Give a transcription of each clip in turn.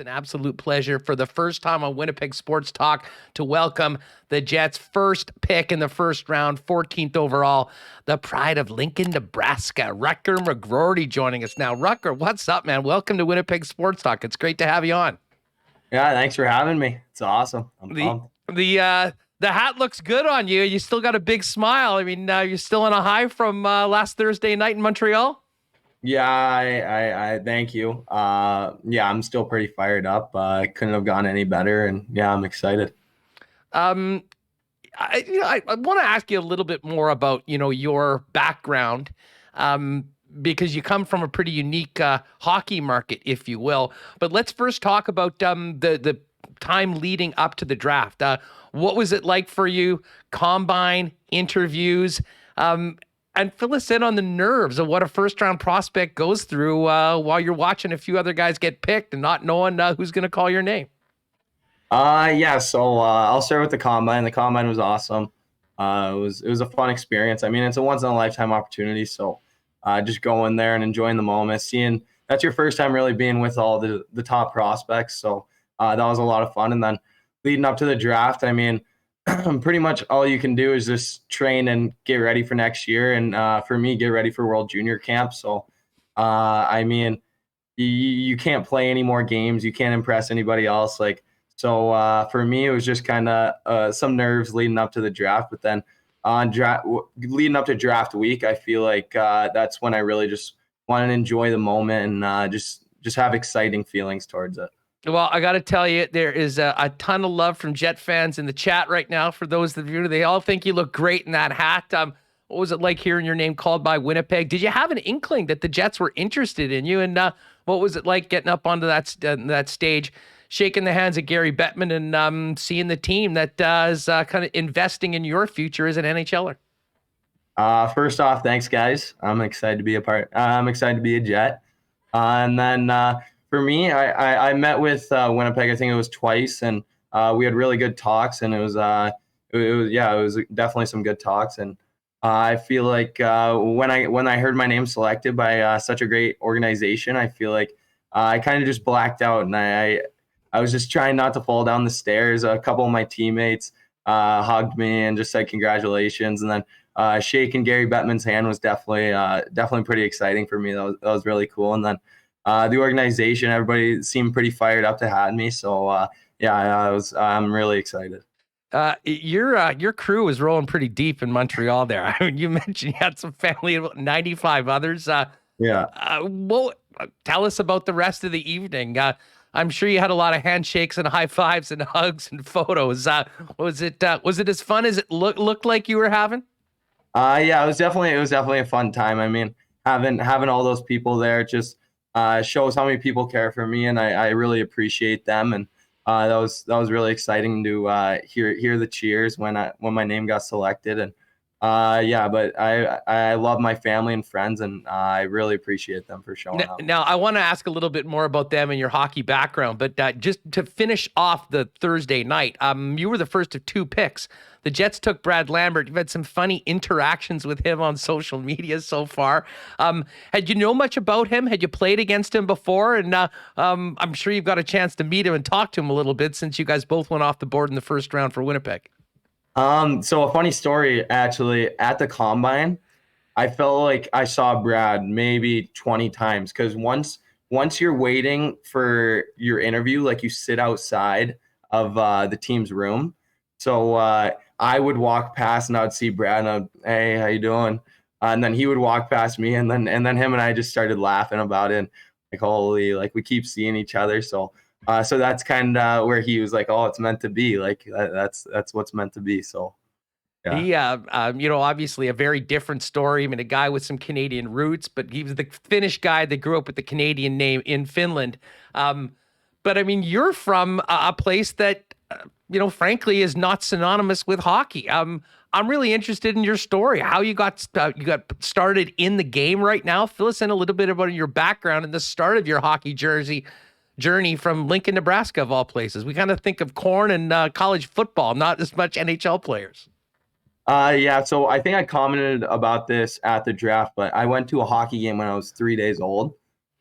It's an absolute pleasure for the first time on Winnipeg Sports Talk to welcome the Jets' first pick in the first round, 14th overall, the pride of Lincoln, Nebraska, Rutger McGroarty joining us now. Rutger, what's up, man? Welcome to Winnipeg Sports Talk. It's great to have you on. Yeah, thanks for having me. It's awesome. I'm pumped. The hat looks good on you. You still got a big smile. I mean, you're still on a high from last Thursday night in Montreal. Yeah, I thank you. Yeah, I'm still pretty fired up. I couldn't have gone any better, and yeah, I'm excited. I want to ask you a little bit more about, your background, because you come from a pretty unique hockey market, if you will. But let's first talk about the time leading up to the draft. What was it like for you? Combine, interviews, and fill us in on the nerves of what a first-round prospect goes through while you're watching a few other guys get picked and not knowing who's going to call your name. Yeah, so I'll start with the combine. The combine was awesome. It was a fun experience. I mean, it's a once in a lifetime opportunity. So just going there and enjoying the moment, seeing that's your first time really being with all the top prospects. So that was a lot of fun. And then leading up to the draft, I mean, pretty much all you can do is just train and get ready for next year. And for me, get ready for World Junior Camp. So I mean, you can't play any more games. You can't impress anybody else. So for me, it was just kind of some nerves leading up to the draft. But then leading up to draft week, I feel like that's when I really just want to enjoy the moment and just have exciting feelings towards it. Well, I got to tell you, there is a ton of love from Jet fans in the chat right now. For those of you, they all think you look great in that hat. What was it like hearing your name called by Winnipeg? Did you have an inkling that the Jets were interested in you? And what was it like getting up onto that stage, shaking the hands of Gary Bettman and seeing the team that is kind of investing in your future as an NHLer? First off, thanks, guys. I'm excited to be a part. I'm excited to be a Jet. And then for me, I met with Winnipeg. I think it was twice, and we had really good talks. And it was definitely some good talks. And I feel like when I heard my name selected by such a great organization, I feel like I kind of just blacked out, and I was just trying not to fall down the stairs. A couple of my teammates hugged me and just said congratulations, and then shaking Gary Bettman's hand was definitely pretty exciting for me. That was really cool. And then the organization, everybody seemed pretty fired up to have me. So I'm really excited. Your crew is rolling pretty deep in Montreal there. I mean, you mentioned you had some family, 95 others. Tell us about the rest of the evening. I'm sure you had a lot of handshakes and high fives and hugs and photos. Was it as fun as it looked like you were having? Yeah, it was definitely a fun time. I mean, having all those people there just shows how many people care for me, and I really appreciate them. And that was really exciting to hear the cheers when my name got selected. And but I love my family and friends, and I really appreciate them for showing up. Now, I want to ask a little bit more about them and your hockey background, but just to finish off the Thursday night, you were the first of two picks. The Jets took Brad Lambert. You've had some funny interactions with him on social media so far. Had you know much about him? Had you played against him before? And I'm sure you've got a chance to meet him and talk to him a little bit since you guys both went off the board in the first round for Winnipeg. So a funny story, actually, at the combine, I felt like I saw Brad maybe 20 times, because once you're waiting for your interview, like you sit outside of the team's room. So I would walk past and I would see Brad and I'd, hey, how you doing? And then he would walk past me, and then him and I just started laughing about it. And like, holy, like we keep seeing each other. So that's kind of where he was like, oh, it's meant to be. Like that's what's meant to be. So yeah. He, obviously a very different story. I mean, a guy with some Canadian roots, but he was the Finnish guy that grew up with the Canadian name in Finland. But I mean, you're from a place that, frankly, is not synonymous with hockey. I'm really interested in your story, how you got started in the game right now. Fill us in a little bit about your background and the start of your hockey journey from Lincoln, Nebraska, of all places. We kind of think of corn and college football, not as much NHL players. So I think I commented about this at the draft, but I went to a hockey game when I was 3 days old.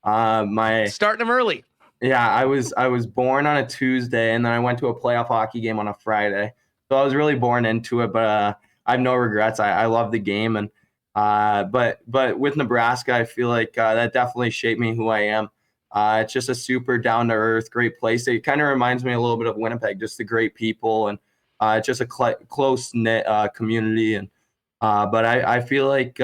Starting them early. Yeah, I was born on a Tuesday, and then I went to a playoff hockey game on a Friday. So I was really born into it, but I have no regrets. I love the game, and but with Nebraska, I feel like that definitely shaped me who I am. It's just a super down to earth, great place. It kind of reminds me a little bit of Winnipeg, just the great people, and it's just a close knit community. And but I feel like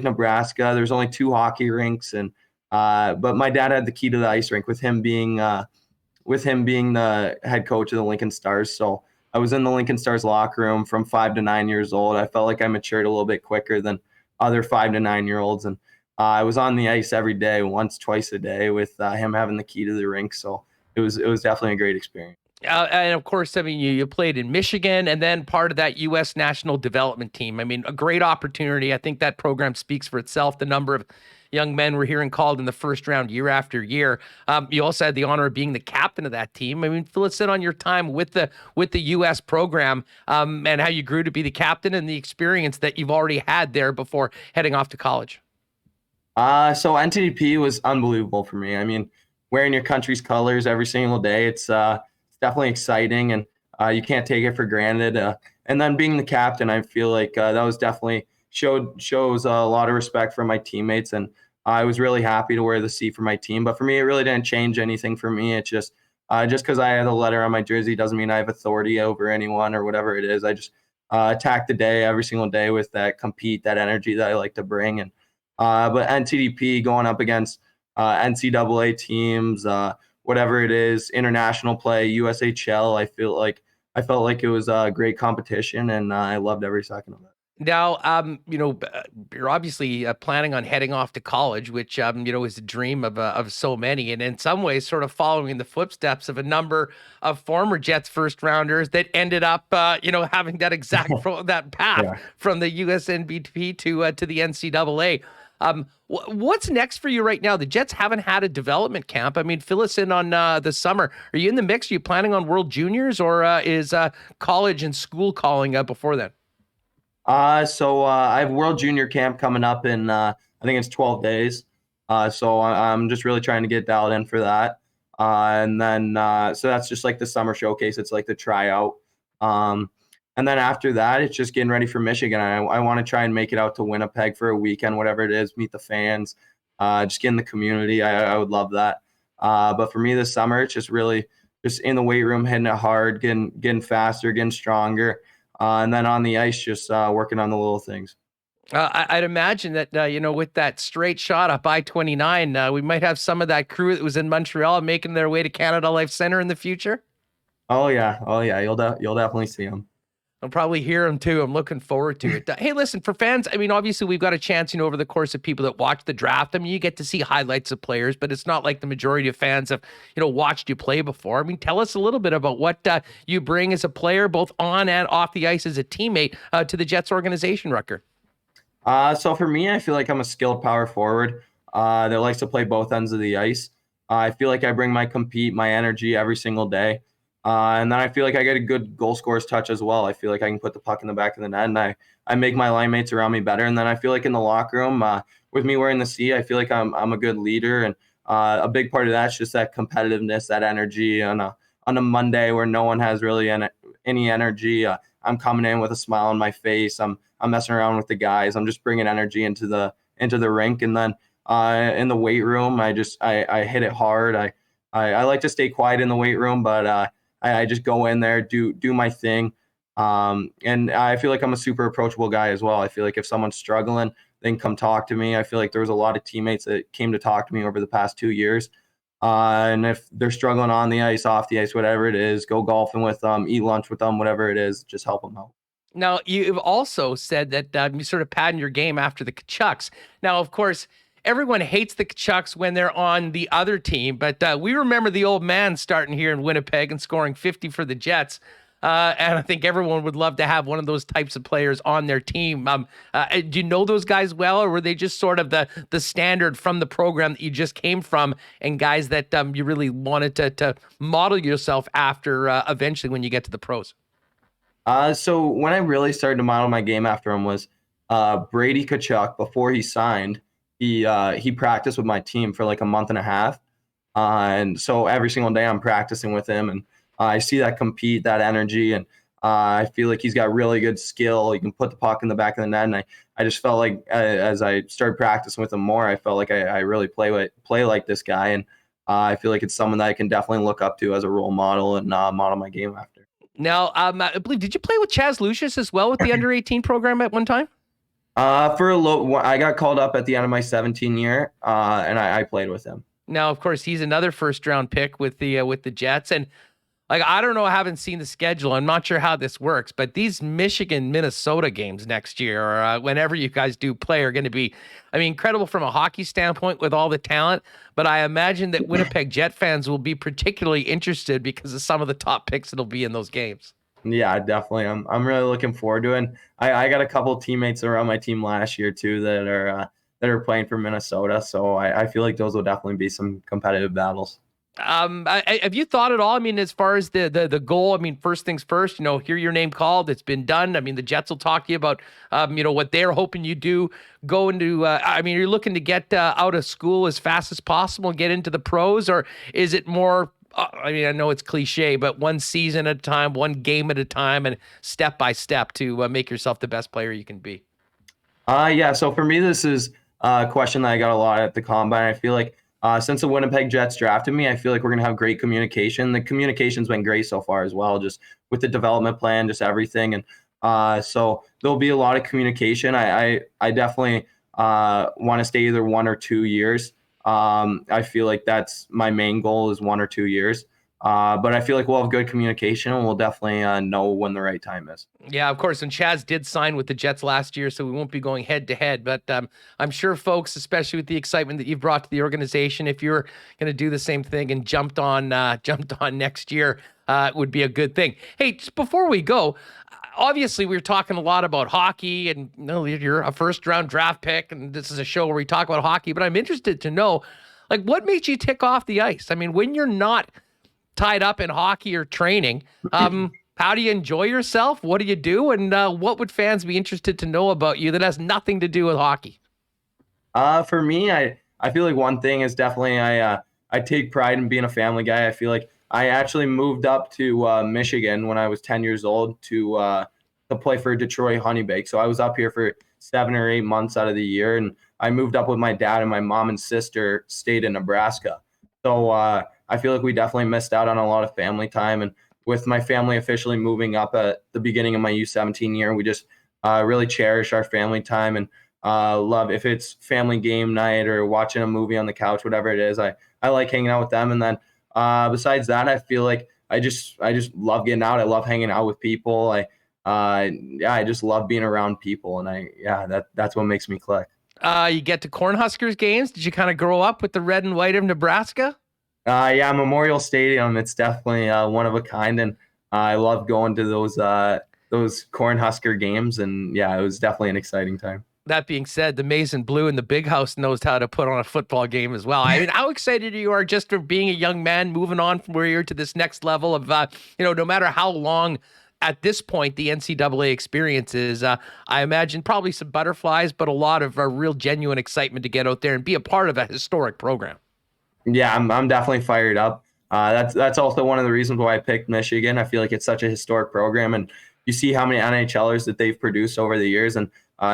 Nebraska. There's only 2 hockey rinks, and but my dad had the key to the ice rink with him being the head coach of the Lincoln Stars. So I was in the Lincoln Stars locker room from 5 to 9 years old. I felt like I matured a little bit quicker than other 5 to 9 year olds, and I was on the ice every day, once, twice a day, with him having the key to the rink. So it was definitely a great experience. And of course, I mean, you played in Michigan and then part of that U.S. national development team. I mean, a great opportunity. I think that program speaks for itself. The number of young men we're hearing called in the first round year after year. You also had the honor of being the captain of that team. I mean, fill us in on your time with the U.S. program and how you grew to be the captain and the experience that you've already had there before heading off to college. So NTDP was unbelievable for me. I mean, wearing your country's colors every single day, it's definitely exciting, and you can't take it for granted. And then being the captain, I feel like that was definitely shows a lot of respect for my teammates, and I was really happy to wear the C for my team. But for me, it really didn't change anything for me. It's just because I had a letter on my jersey doesn't mean I have authority over anyone or whatever it is. I just attack the day every single day with that compete, that energy that I like to bring. And but NTDP going up against NCAA teams, whatever it is, international play, USHL, I felt like it was a great competition, and I loved every second of it. Now, you're obviously planning on heading off to college, which, is a dream of so many, and in some ways, sort of following in the footsteps of a number of former Jets first rounders that ended up, having that exact that path Yeah. from the USNTDP to the NCAA. What's next for you right now? The Jets haven't had a development camp. I mean, fill us in on the summer. Are you in the mix? Are you planning on World Juniors, or is college and school calling before then? I have World Junior Camp coming up in I think it's 12 days. I'm just really trying to get dialed in for that. And then so that's just like the summer showcase. It's like the tryout. Um, and then after that, it's just getting ready for Michigan. I want to try and make it out to Winnipeg for a weekend, whatever it is, meet the fans, just get in the community. I would love that. But for me this summer, it's just really just in the weight room, hitting it hard, getting faster, getting stronger. And then on the ice, just working on the little things. I'd imagine that, with that straight shot up I-29, we might have some of that crew that was in Montreal making their way to Canada Life Center in the future. Oh yeah, you'll definitely see them. I'll probably hear them too. I'm looking forward to it. Hey, listen, for fans, I mean, obviously we've got a chance, over the course of people that watch the draft. I mean, you get to see highlights of players, but it's not like the majority of fans have, watched you play before. I mean, tell us a little bit about what you bring as a player, both on and off the ice as a teammate to the Jets organization, Rutger. So for me, I feel like I'm a skilled power forward that likes to play both ends of the ice. I feel like I bring my compete, my energy every single day. And then I feel like I get a good goal scorer's touch as well. I feel like I can put the puck in the back of the net, and I make my line mates around me better. And then I feel like in the locker room, with me wearing the C, I feel like I'm a good leader. And a big part of that's just that competitiveness, that energy on a Monday where no one has really any energy. I'm coming in with a smile on my face. I'm messing around with the guys. I'm just bringing energy into the rink. And then in the weight room, I hit it hard. I like to stay quiet in the weight room, but I just go in there, do my thing. And I feel like I'm a super approachable guy as well. I feel like if someone's struggling, they can come talk to me. I feel like there was a lot of teammates that came to talk to me over the past 2 years. And if they're struggling on the ice, off the ice, whatever it is, go golfing with them, eat lunch with them, whatever it is, just help them out. Now, you've also said that you sort of pattern your game after the Kachucks. Now, of course, everyone hates the Kachucks when they're on the other team, but we remember the old man starting here in Winnipeg and scoring 50 for the Jets. And I think everyone would love to have one of those types of players on their team. Do you know those guys well, or were they just sort of the standard from the program that you just came from, and guys that you really wanted to model yourself after eventually when you get to the pros? So when I really started to model my game after him was Brady Tkachuk. Before he signed, he practiced with my team for like a month and a half, And so every single day I'm practicing with him, and I see that energy, and I feel like he's got really good skill. He can put the puck in the back of the net, and I just felt like as I started practicing with him more, I felt like I really play like this guy, and I feel like it's someone that I can definitely look up to as a role model and model my game after. Now, I believe, did you play with Chaz Lucius as well with the under 18 program at one time? I got called up at the end of my 17 year, and I played with him. Now, of course, he's another first round pick with the Jets, and like, I don't know, I haven't seen the schedule. I'm not sure how this works, but these Michigan Minnesota games next year, or whenever you guys do play, are going to be, I mean, incredible from a hockey standpoint with all the talent. But I imagine that Winnipeg Jet fans will be particularly interested because of some of the top picks that'll be in those games. Yeah, definitely. I'm really looking forward to it. And I got a couple of teammates around my team last year too that are playing for Minnesota. So I feel like those will definitely be some competitive battles. Have you thought at all? I mean, as far as the goal, I mean, first things first, hear your name called. It's been done. I mean, the Jets will talk to you about, what they're hoping you do. Go into, I mean, you're looking to get out of school as fast as possible and get into the pros, or is it more? I mean, I know it's cliche, but one season at a time, one game at a time, and step by step to make yourself the best player you can be. Yeah. So for me, this is a question that I got a lot at the combine. I feel like since the Winnipeg Jets drafted me, I feel like we're gonna have great communication. The communication's been great so far as well, just with the development plan, just everything, and so there'll be a lot of communication. I definitely want to stay either 1 or 2 years. I feel like that's my main goal is 1 or 2 years. But I feel like we'll have good communication, and we'll definitely know when the right time is. Yeah, of course. And Chaz did sign with the Jets last year, so we won't be going head to head. But I'm sure folks, especially with the excitement that you've brought to the organization, if you're going to do the same thing and jumped on next year, it would be a good thing. Hey, just before we go, obviously we were talking a lot about hockey, and you're a first round draft pick, and this is a show where we talk about hockey. But I'm interested to know, like, what makes you tick off the ice? I mean, when you're not tied up in hockey or training, how do you enjoy yourself? What do you do? And what would fans be interested to know about you that has nothing to do with hockey? For me, I feel like one thing is definitely I take pride in being a family guy. I feel like I actually moved up to Michigan when I was 10 years old to play for Detroit Honeybake. So I was up here for 7 or 8 months out of the year, and I moved up with my dad, and my mom and sister stayed in Nebraska. So I feel like we definitely missed out on a lot of family time. And with my family officially moving up at the beginning of my U17 year, we just really cherish our family time and love if it's family game night or watching a movie on the couch, whatever it is. I like hanging out with them. And then besides that, I feel like I just love getting out. I love hanging out with people. I just love being around people, and that's what makes me click. You get to Cornhuskers games. Did you kind of grow up with the red and white of Nebraska? Yeah, Memorial Stadium. It's definitely one of a kind, and I love going to those Cornhusker games. And yeah, it was definitely an exciting time. That being said, the Maize and Blue and the Big House knows how to put on a football game as well. I mean, how excited you are just for being a young man, moving on from where you're to this next level of, no matter how long at this point the NCAA experience is. I imagine probably some butterflies, but a lot of real genuine excitement to get out there and be a part of a historic program. Yeah, I'm definitely fired up. That's also one of the reasons why I picked Michigan. I feel like it's such a historic program, and you see how many NHLers that they've produced over the years, and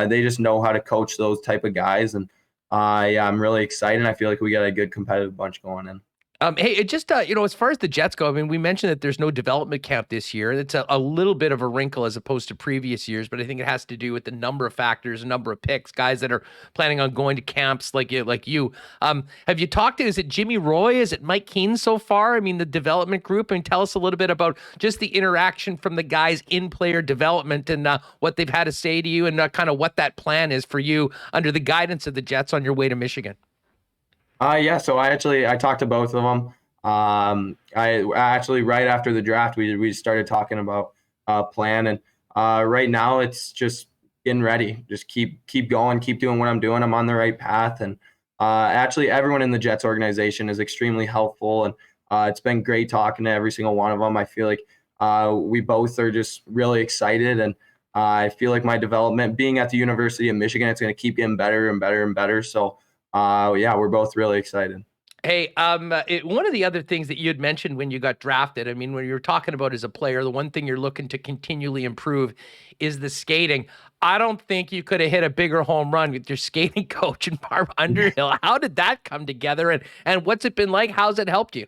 they just know how to coach those type of guys. And yeah, I'm really excited. I feel like we got a good competitive bunch going in. Hey, it just, as far as the Jets go, I mean, we mentioned that there's no development camp this year. It's a little bit of a wrinkle as opposed to previous years, but I think it has to do with the number of factors, number of picks, guys that are planning on going to camps like you. Have you talked to, is it Jimmy Roy? Is it Mike Keane so far? I mean, the development group, and tell us a little bit about just the interaction from the guys in player development and what they've had to say to you and kind of what that plan is for you under the guidance of the Jets on your way to Michigan. Yeah, so I talked to both of them. I actually right after the draft we started talking about plan, and right now it's just getting ready. Just keep going, keep doing what I'm doing. I'm on the right path, and actually everyone in the Jets organization is extremely helpful, and it's been great talking to every single one of them. I feel like we both are just really excited, and I feel like my development being at the University of Michigan, it's going to keep getting better and better and better. So yeah, we're both really excited. Hey, one of the other things that you had mentioned when you got drafted, I mean, when you're talking about as a player, the one thing you're looking to continually improve is the skating. I don't think you could have hit a bigger home run with your skating coach and Barb Underhill. How did that come together, and what's it been like? How's it helped you?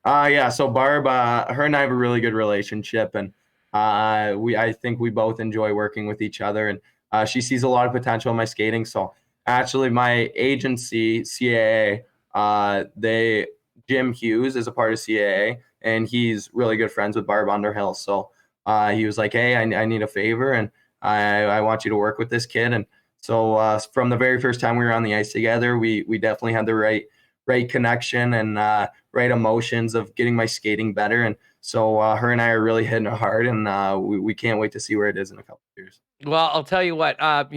Yeah. So Barb, her and I have a really good relationship, and I think we both enjoy working with each other. And she sees a lot of potential in my skating. So actually, my agency CAA, Jim Hughes is a part of CAA, and he's really good friends with Barb Underhill. So he was like, "Hey, I need a favor, and I want you to work with this kid." And so from the very first time we were on the ice together, we definitely had the right connection and right emotions of getting my skating better. And so her and I are really hitting it hard, and we can't wait to see where it is in a couple of years. Well, I'll tell you what, I'm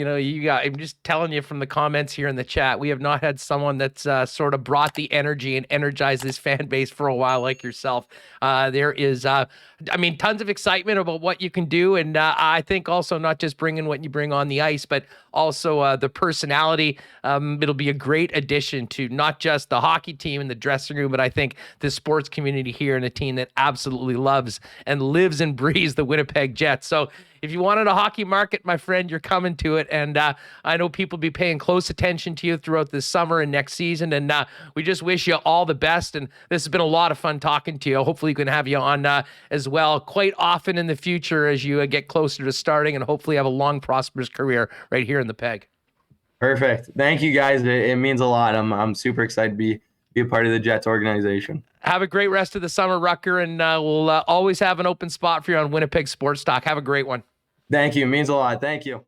just telling you from the comments here in the chat, we have not had someone that's sort of brought the energy and energized this fan base for a while like yourself. There is, tons of excitement about what you can do. And I think also not just bringing what you bring on the ice, but also the personality. It'll be a great addition to not just the hockey team and the dressing room, but I think the sports community here, and a team that absolutely loves and lives and breathes the Winnipeg Jets. So if you wanted a hockey market, my friend, you're coming to it. And I know people will be paying close attention to you throughout this summer and next season. And we just wish you all the best. And this has been a lot of fun talking to you. Hopefully we can have you on as well quite often in the future as you get closer to starting, and hopefully have a long, prosperous career right here in the Peg. Perfect. Thank you, guys. It means a lot. I'm super excited to be a part of the Jets organization. Have a great rest of the summer, Rutger, and we'll always have an open spot for you on Winnipeg Sports Talk. Have a great one. Thank you. It means a lot. Thank you.